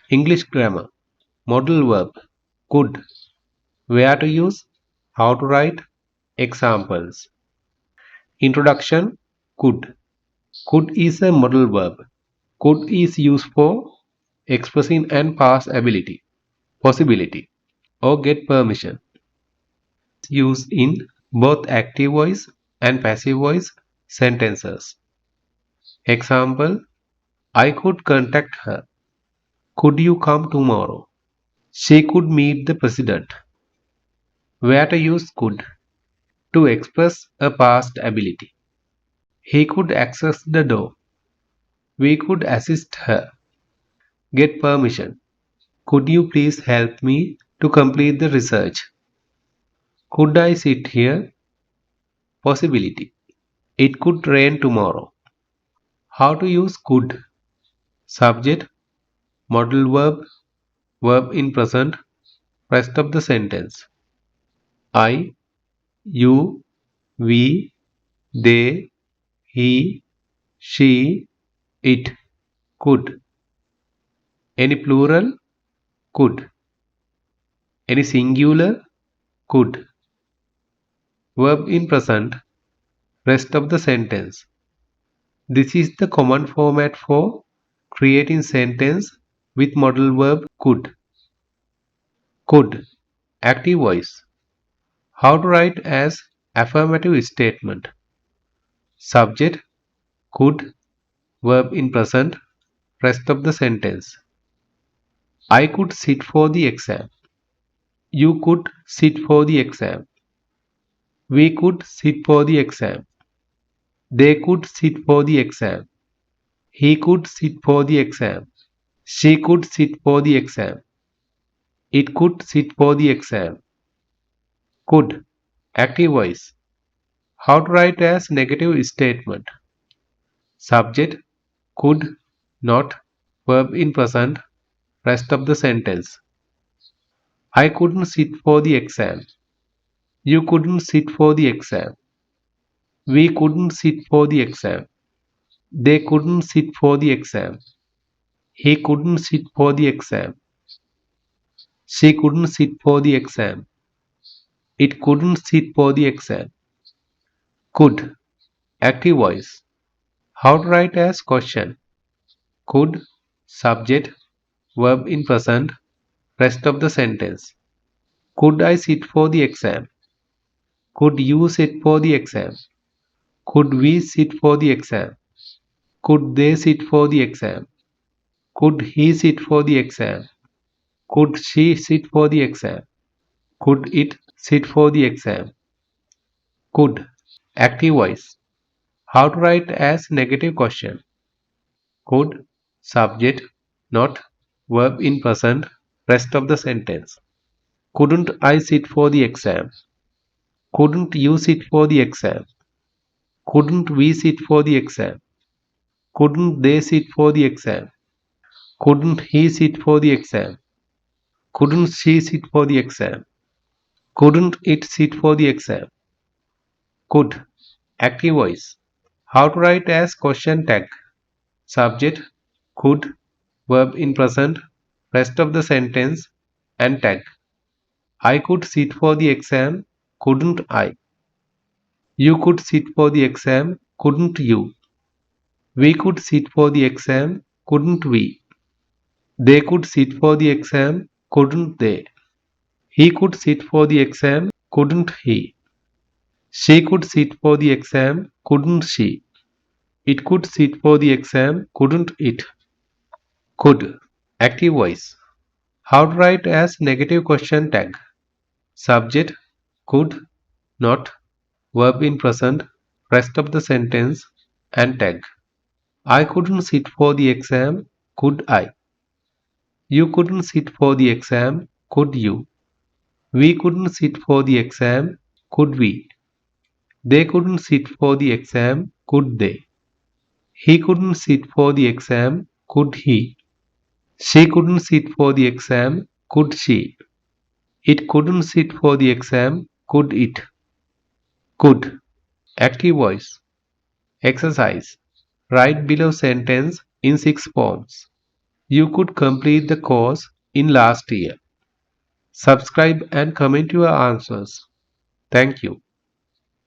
English grammar. Modal verb. Could. Where to use. How to write. Examples. Introduction. Could. Could is a modal verb. Could is used for expressing an past ability, possibility, or get permission. It's used in both active voice and passive voice sentences. Example. I could contact her. Could you come tomorrow? She could meet the president. Where to use could. To express a past ability. He could access the door. We could assist her. Get permission. Could you please help me to complete the research? Could I sit here? Possibility. It could rain tomorrow. How to use could. Subject, modal verb, verb in present, rest of the sentence. I, you, we, they, he, she, it. Could. Any plural? Could. Any singular? Could. Verb in present, rest of the sentence. This is the common format for creating sentence with modal verb could. Could. Active voice. How to write as affirmative statement. Subject could, verb in present, rest of the sentence. I could sit for the exam. You could sit for the exam. We could sit for the exam. They could sit for the exam. He could sit for the exam. She could sit for the exam. It could sit for the exam. Could. Active voice. How to write as negative statement. Subject could not, verb in present, rest of the sentence. I couldn't sit for the exam. You couldn't sit for the exam. We couldn't sit for the exam. They couldn't sit for the exam. He couldn't sit for the exam. She couldn't sit for the exam. It couldn't sit for the exam. Could. Active voice. How to write as question. Could. Subject. Verb in present. Rest of the sentence. Could I sit for the exam? Could you sit for the exam? Could we sit for the exam? Could they sit for the exam? Could he sit for the exam? Could she sit for the exam? Could it sit for the exam? Could. Active voice. How to write as negative question. Could. Subject. Not. Verb in present. Rest of the sentence. Couldn't I sit for the exam? Couldn't you sit for the exam? Couldn't we sit for the exam? Couldn't they sit for the exam? Couldn't he sit for the exam? Couldn't she sit for the exam? Couldn't it sit for the exam? Could. Active voice. How to write as question tag. Subject. Could. Verb in present. Rest of the sentence. And tag. I could sit for the exam. Couldn't I? You could sit for the exam. Couldn't you? We could sit for the exam. Couldn't we? They could sit for the exam. Couldn't they? He could sit for the exam. Couldn't he? She could sit for the exam. Couldn't she? It could sit for the exam. Couldn't it? Could. Active voice. How to write as negative question tag. Subject. Could. Not. Verb in present. Rest of the sentence. And tag. I couldn't sit for the exam. Could I? You couldn't sit for the exam. Could you? We couldn't sit for the exam. Could we? They couldn't sit for the exam. Could they? He couldn't sit for the exam. Could he? She couldn't sit for the exam. Could she? It couldn't sit for the exam. Could it? Could. Active voice. Exercise. Write below sentence in 6 forms. You could complete the course in last year. Subscribe and comment your answers. Thank you.